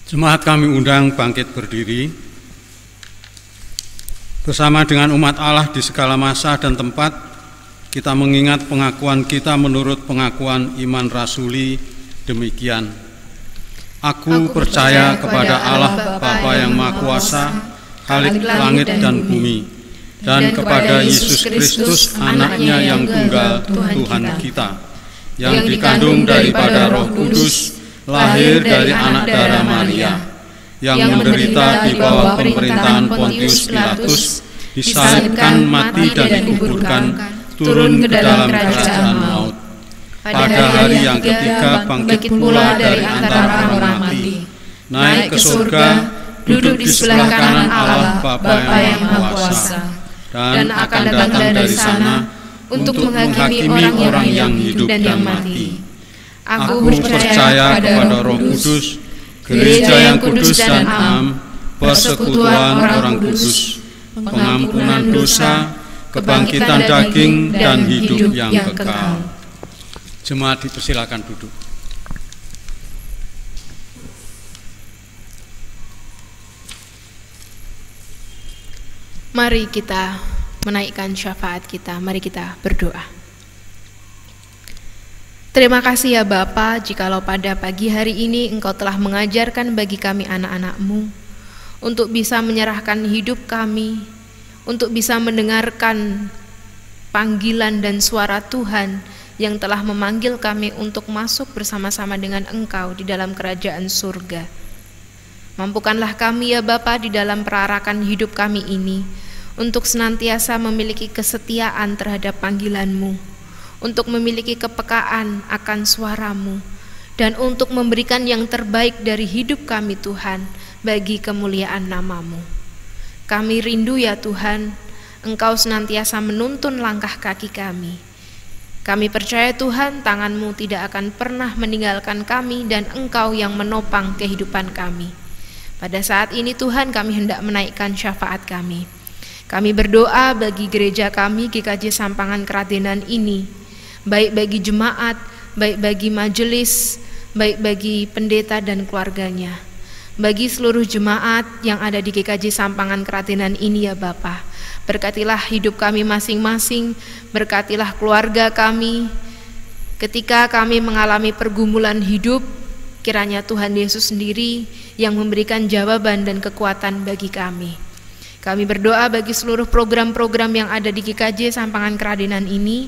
Jemaat kami undang bangkit berdiri bersama dengan umat Allah di segala masa dan tempat. Kita mengingat pengakuan kita menurut pengakuan iman rasuli demikian: Aku percaya kepada Allah Bapa yang Maha Kuasa, Khalik langit dan bumi, dan kepada Yesus Kristus anaknya yang tunggal, Tuhan kita, yang dikandung daripada Roh Kudus, lahir dari anak darah Maria, yang menderita di bawah pemerintahan Pontius Pilatus, disalibkan, mati dan dikuburkan, turun ke dalam kerajaan maut. Pada hari yang ketiga bangkit pula dari antara orang mati, naik ke surga, duduk di sebelah kanan Allah Bapa yang Maha Kuasa, dan akan datang dari sana untuk menghakimi orang yang hidup dan yang mati. Aku percaya kepada Roh Kudus, gereja yang kudus dan am, persekutuan orang kudus, pengampunan dosa, kebangkitan daging dan hidup yang kekal. Jemaat dipersilakan duduk. Mari kita menaikkan syafaat kita, mari kita berdoa. Terima kasih ya Bapa, jikalau pada pagi hari ini Engkau telah mengajarkan bagi kami anak-anak-Mu untuk bisa menyerahkan hidup kami, untuk bisa mendengarkan panggilan dan suara Tuhan yang telah memanggil kami untuk masuk bersama-sama dengan Engkau di dalam kerajaan surga. Mampukanlah kami ya Bapa di dalam perarakan hidup kami ini untuk senantiasa memiliki kesetiaan terhadap panggilan-Mu, untuk memiliki kepekaan akan suara-Mu, dan untuk memberikan yang terbaik dari hidup kami Tuhan bagi kemuliaan nama-Mu. Kami rindu ya Tuhan, Engkau senantiasa menuntun langkah kaki kami. Kami percaya Tuhan, tangan-Mu tidak akan pernah meninggalkan kami dan Engkau yang menopang kehidupan kami. Pada saat ini Tuhan, kami hendak menaikkan syafaat kami. Kami berdoa bagi gereja kami GKJ Sampangan Kradenan ini, baik bagi jemaat, baik bagi majelis, baik bagi pendeta dan keluarganya, bagi seluruh jemaat yang ada di GKJ Sampangan Kradenan ini ya Bapa. Berkatilah hidup kami masing-masing, berkatilah keluarga kami. Ketika kami mengalami pergumulan hidup, kiranya Tuhan Yesus sendiri yang memberikan jawaban dan kekuatan bagi kami. Kami berdoa bagi seluruh program-program yang ada di GKJ Sampangan Kradenan ini.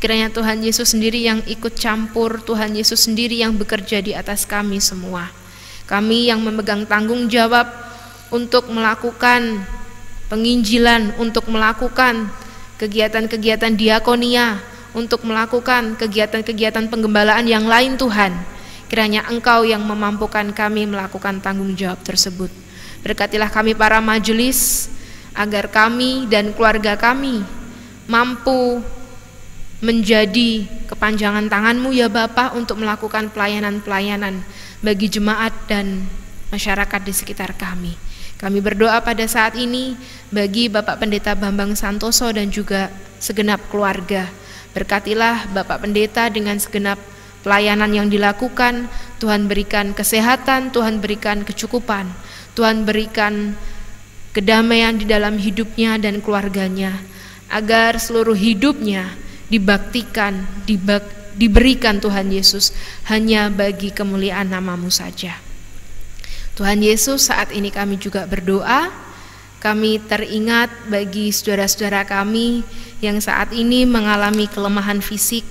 Kiranya Tuhan Yesus sendiri yang ikut campur, Tuhan Yesus sendiri yang bekerja di atas kami semua. Kami yang memegang tanggung jawab untuk melakukan penginjilan, untuk melakukan kegiatan-kegiatan diakonia, untuk melakukan kegiatan-kegiatan penggembalaan yang lain Tuhan. Kiranya Engkau yang memampukan kami melakukan tanggung jawab tersebut. Berkatilah kami para majelis, agar kami dan keluarga kami mampu menjadi kepanjangan tangan-Mu ya Bapa untuk melakukan pelayanan-pelayanan bagi jemaat dan masyarakat di sekitar kami. Kami berdoa pada saat ini bagi Bapak Pendeta Bambang Santoso dan juga segenap keluarga. Berkatilah Bapak Pendeta dengan segenap pelayanan yang dilakukan. Tuhan berikan kesehatan, Tuhan berikan kecukupan, Tuhan berikan kedamaian di dalam hidupnya dan keluarganya, agar seluruh hidupnya dibaktikan, diberikan Tuhan Yesus hanya bagi kemuliaan nama-Mu saja. Tuhan Yesus, saat ini kami juga berdoa, kami teringat bagi saudara-saudara kami yang saat ini mengalami kelemahan fisik.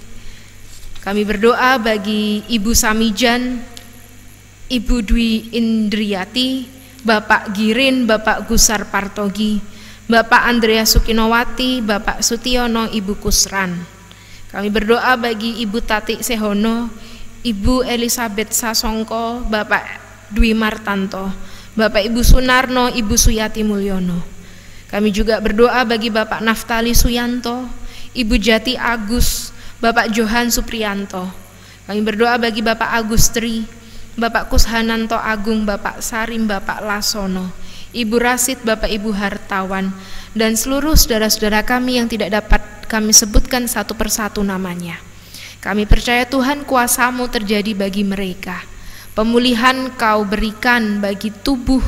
Kami berdoa bagi Ibu Samijan, Ibu Dwi Indriati, Bapak Girin, Bapak Gusar Partogi, Bapak Andrea Sukinowati, Bapak Sutiono, Ibu Kusran. Kami berdoa bagi Ibu Tati Sehono, Ibu Elizabeth Sasongko, Bapak Dwi Martanto, Bapak Ibu Sunarno, Ibu Suyati Mulyono. Kami juga berdoa bagi Bapak Naftali Suyanto, Ibu Jati Agus, Bapak Johan Supriyanto. Kami berdoa bagi Bapak Agustri, Bapak Kushananto Agung, Bapak Sarim, Bapak Lasono, Ibu Rasid, Bapak Ibu Hartawan, dan seluruh saudara-saudara kami yang tidak dapat kami sebutkan satu persatu namanya. Kami percaya Tuhan, kuasa-Mu terjadi bagi mereka. Pemulihan Kau berikan bagi tubuh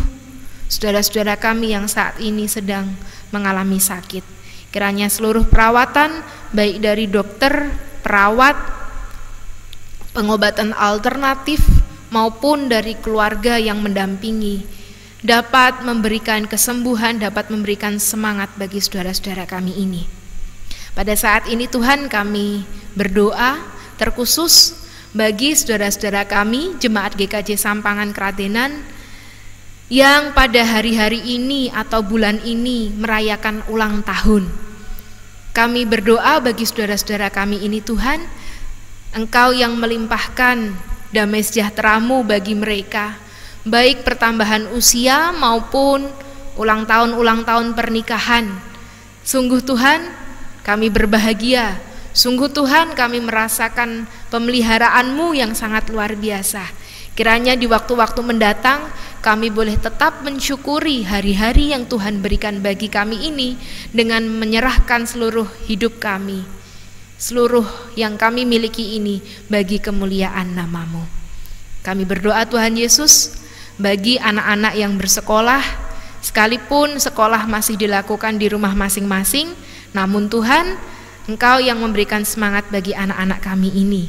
saudara-saudara kami yang saat ini sedang mengalami sakit. Kiranya seluruh perawatan, baik dari dokter, perawat, pengobatan alternatif, maupun dari keluarga yang mendampingi, dapat memberikan kesembuhan, dapat memberikan semangat bagi saudara-saudara kami ini. Pada saat ini Tuhan, kami berdoa terkhusus bagi saudara-saudara kami jemaat GKJ Sampangan Kradenan yang pada hari-hari ini atau bulan ini merayakan ulang tahun. Kami berdoa bagi saudara-saudara kami ini Tuhan, Engkau yang melimpahkan damai sejahtera-Mu bagi mereka, baik pertambahan usia maupun ulang tahun pernikahan. Sungguh Tuhan, kami berbahagia. Sungguh Tuhan, kami merasakan pemeliharaan-Mu yang sangat luar biasa. Kiranya di waktu-waktu mendatang kami boleh tetap mensyukuri hari-hari yang Tuhan berikan bagi kami ini dengan menyerahkan seluruh hidup kami seluruh yang kami miliki ini bagi kemuliaan nama-Mu. Kami berdoa Tuhan Yesus bagi anak-anak yang bersekolah, sekalipun sekolah masih dilakukan di rumah masing-masing, namun Tuhan, Engkau yang memberikan semangat bagi anak-anak kami ini.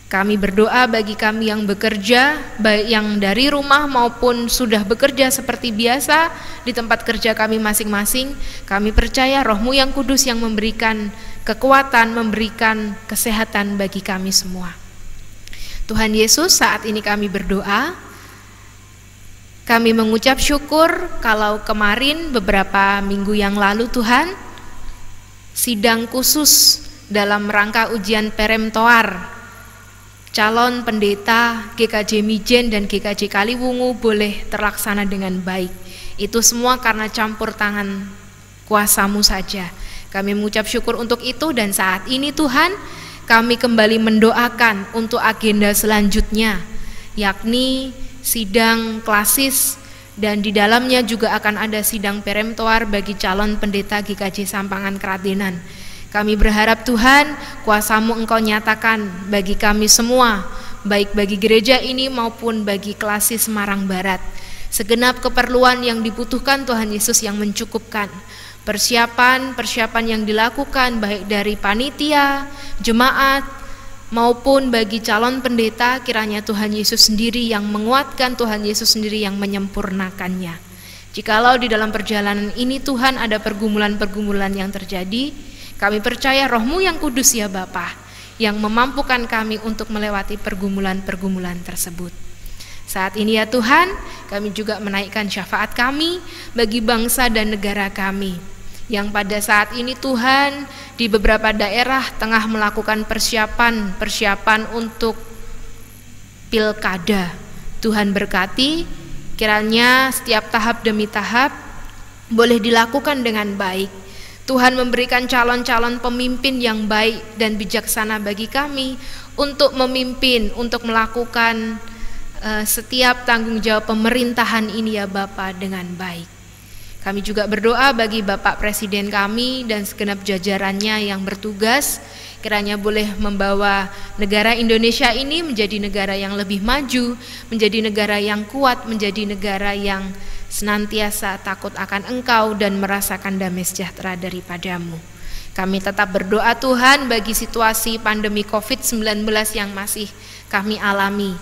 Kami berdoa bagi kami yang bekerja, baik yang dari rumah maupun sudah bekerja seperti biasa di tempat kerja kami masing-masing. Kami percaya Roh-Mu yang kudus yang memberikan kekuatan, memberikan kesehatan bagi kami semua. Tuhan Yesus, saat ini kami berdoa, kami mengucap syukur kalau kemarin beberapa minggu yang lalu Tuhan, sidang khusus dalam rangka ujian peremtoar calon pendeta GKJ Mijen dan GKJ Kaliwungu boleh terlaksana dengan baik. Itu semua karena campur tangan kuasa-Mu saja. Kami mengucap syukur untuk itu, dan saat ini Tuhan, kami kembali mendoakan untuk agenda selanjutnya, yakni sidang klasis, dan di dalamnya juga akan ada sidang peremtoar bagi calon pendeta GKJ Sampangan Kradenan. Kami berharap Tuhan, kuasa-Mu Engkau nyatakan bagi kami semua, baik bagi gereja ini maupun bagi klasis Semarang Barat. Segenap keperluan yang dibutuhkan Tuhan Yesus yang mencukupkan. Persiapan yang dilakukan baik dari panitia, jemaat, maupun bagi calon pendeta, kiranya Tuhan Yesus sendiri yang menguatkan, Tuhan Yesus sendiri yang menyempurnakannya. Jikalau di dalam perjalanan ini Tuhan ada pergumulan-pergumulan yang terjadi, kami percaya Roh-Mu yang kudus ya Bapa, yang memampukan kami untuk melewati pergumulan-pergumulan tersebut. Saat ini ya Tuhan, kami juga menaikkan syafaat kami bagi bangsa dan negara kami, yang pada saat ini Tuhan di beberapa daerah tengah melakukan persiapan untuk pilkada. Tuhan berkati, kiranya setiap tahap demi tahap boleh dilakukan dengan baik. Tuhan memberikan calon-calon pemimpin yang baik dan bijaksana bagi kami untuk memimpin, untuk melakukan setiap tanggung jawab pemerintahan ini ya Bapa dengan baik. Kami juga berdoa bagi Bapak Presiden kami dan segenap jajarannya yang bertugas, kiranya boleh membawa negara Indonesia ini menjadi negara yang lebih maju, menjadi negara yang kuat, menjadi negara yang senantiasa takut akan Engkau dan merasakan damai sejahtera daripada-Mu. Kami tetap berdoa Tuhan bagi situasi pandemi COVID-19 yang masih kami alami.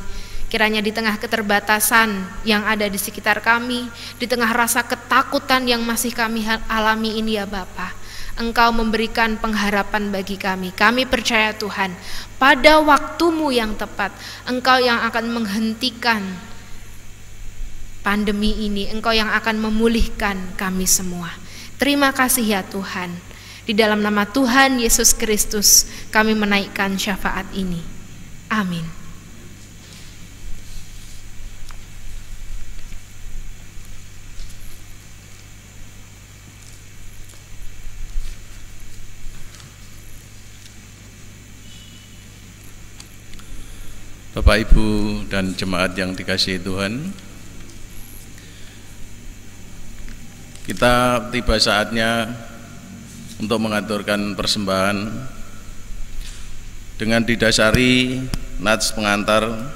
Kiranya di tengah keterbatasan yang ada di sekitar kami, di tengah rasa ketakutan yang masih kami alami ini ya Bapa, Engkau memberikan pengharapan bagi kami. Kami percaya Tuhan, pada waktu-Mu yang tepat, Engkau yang akan menghentikan pandemi ini, Engkau yang akan memulihkan kami semua. Terima kasih ya Tuhan. Di dalam nama Tuhan Yesus Kristus kami menaikkan syafaat ini. Amin. Bapak, Ibu, dan jemaat yang dikasihi Tuhan, kita tiba saatnya untuk mengaturkan persembahan dengan didasari nats pengantar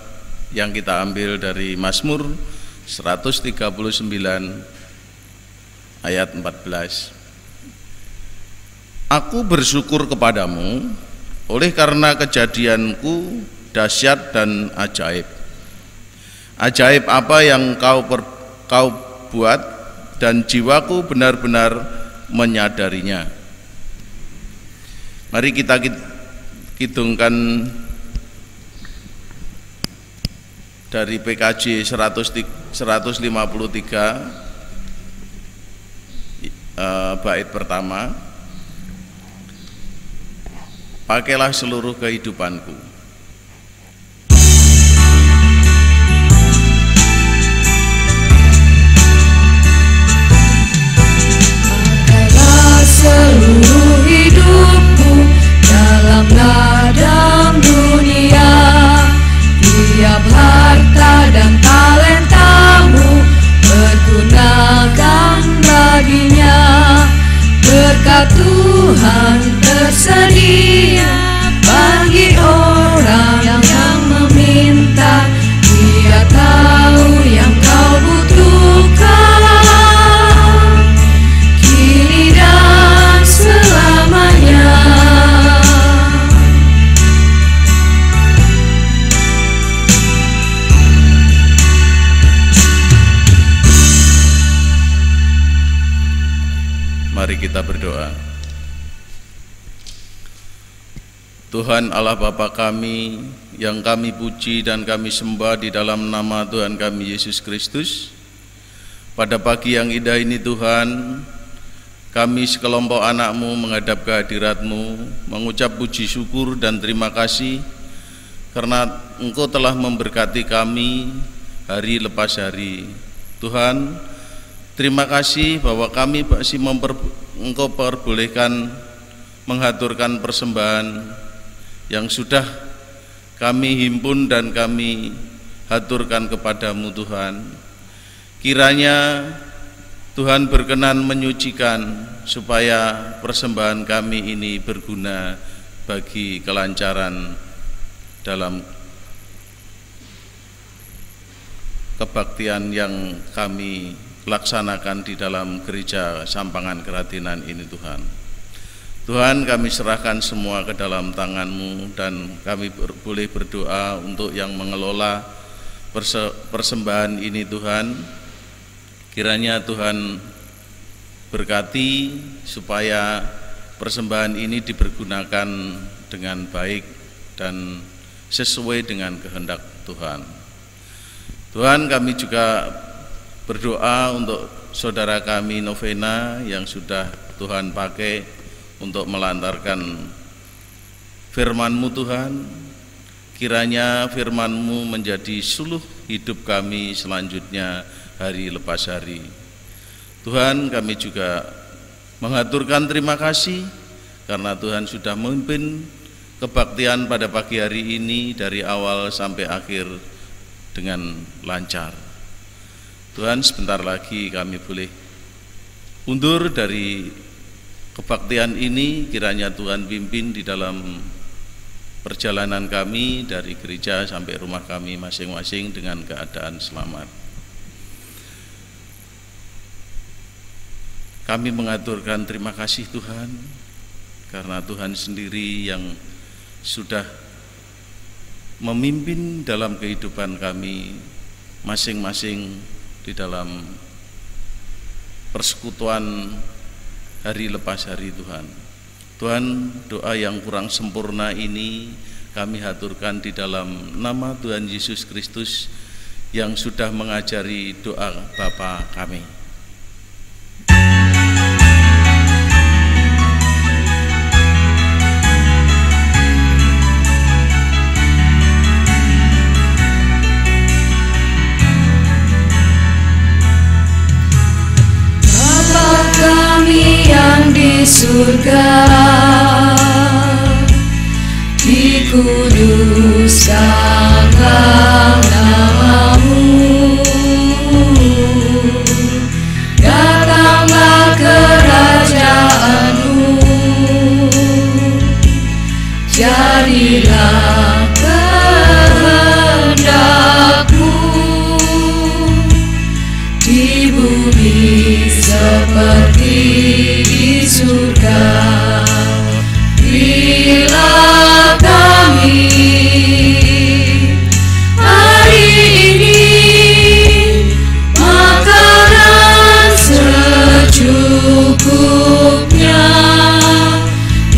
yang kita ambil dari Mazmur 139 ayat 14. Aku bersyukur kepadamu oleh karena kejadianku dahsyat dan ajaib. Ajaib apa yang kau buat, dan jiwaku benar-benar menyadarinya. Mari kita kidungkan dari PKJ 153 bait pertama. Pakailah seluruh kehidupanku. Seluruh hidupmu dalam ladang dunia, tiap harta dan talentamu pergunakan baginya. Berkat Tuhan tersedia Mari kita berdoa. Tuhan Allah Bapa kami, yang kami puji dan kami sembah di dalam nama Tuhan kami Yesus Kristus, pada pagi yang indah ini Tuhan, kami sekelompok anak-Mu menghadap kehadirat-Mu, mengucap puji syukur dan terima kasih karena Engkau telah memberkati kami hari lepas hari. Tuhan, terima kasih bahwa kami masih Engkau perbolehkan menghaturkan persembahan yang sudah kami himpun dan kami haturkan kepadamu Tuhan. Kiranya Tuhan berkenan menyucikan supaya persembahan kami ini berguna bagi kelancaran dalam kebaktian yang kami laksanakan di dalam gereja Sampangan Keratinan ini Tuhan. Tuhan, kami serahkan semua ke dalam tangan-Mu dan kami boleh berdoa untuk yang mengelola persembahan ini Tuhan. Kiranya Tuhan berkati supaya persembahan ini dipergunakan dengan baik dan sesuai dengan kehendak Tuhan. Tuhan, kami juga berdoa untuk saudara kami Novena yang sudah Tuhan pakai untuk melantarkan firman-Mu Tuhan. Kiranya firman-Mu menjadi suluh hidup kami selanjutnya hari lepas hari. Tuhan, kami juga mengaturkan terima kasih karena Tuhan sudah memimpin kebaktian pada pagi hari ini dari awal sampai akhir dengan lancar. Tuhan, sebentar lagi kami boleh undur dari kebaktian ini. Kiranya Tuhan pimpin di dalam perjalanan kami dari gereja sampai rumah kami masing-masing dengan keadaan selamat. Kami mengaturkan terima kasih Tuhan, karena Tuhan sendiri yang sudah memimpin dalam kehidupan kami masing-masing di dalam persekutuan hari lepas hari Tuhan. Tuhan, doa yang kurang sempurna ini kami haturkan di dalam nama Tuhan Yesus Kristus yang sudah mengajari doa Bapa kami. Yang di surga, dikuduskanlah nama-Mu, datanglah kerajaan-Mu, jadilah kehendak-Mu di bumi seperti di surga. Berilah kami hari ini makanan secukupnya,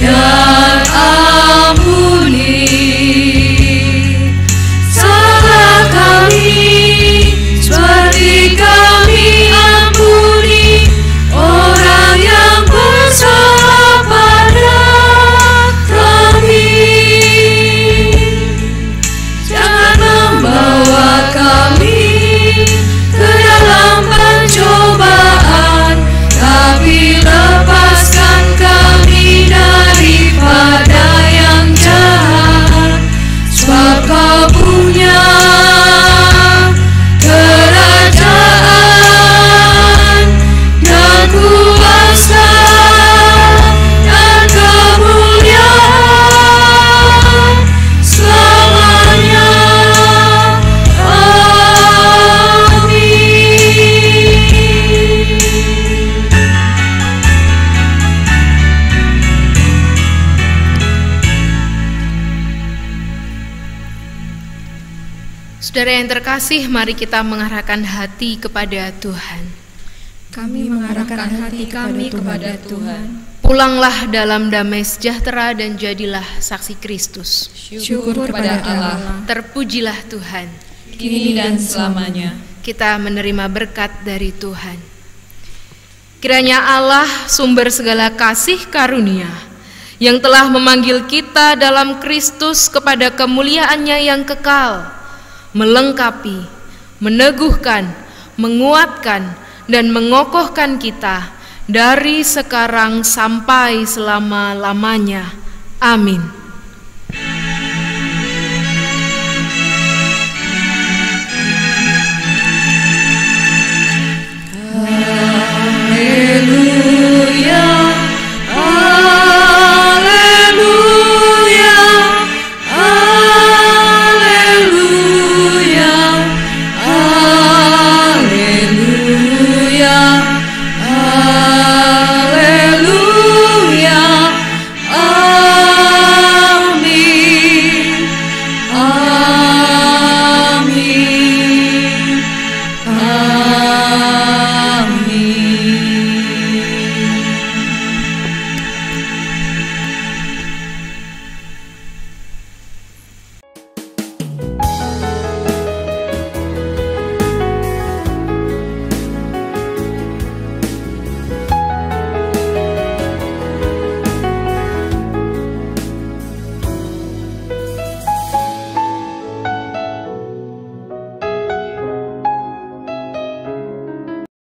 dan ampuni salah kami seperti kami ampuni orang yang bersalah pada kami. Jangan membawa kami ke dalam pencobaan, tapi lepaskan kami daripada yang jahat. Sebab Kau punya kerajaan dan kuasa dan kemuliaan selamanya. Amin. Saudara yang terkasih, mari kita mengarahkan hati kepada Tuhan. Kami mengarahkan hati kami kepada Tuhan. Pulanglah dalam damai sejahtera dan jadilah saksi Kristus. Syukur kepada Allah. Terpujilah Tuhan. Kini dan selamanya. Kita menerima berkat dari Tuhan. Kiranya Allah, sumber segala kasih karunia, yang telah memanggil kita dalam Kristus kepada kemuliaan-Nya yang kekal, melengkapi, meneguhkan, menguatkan, dan mengokohkan kita dari sekarang sampai selama-lamanya. Amin.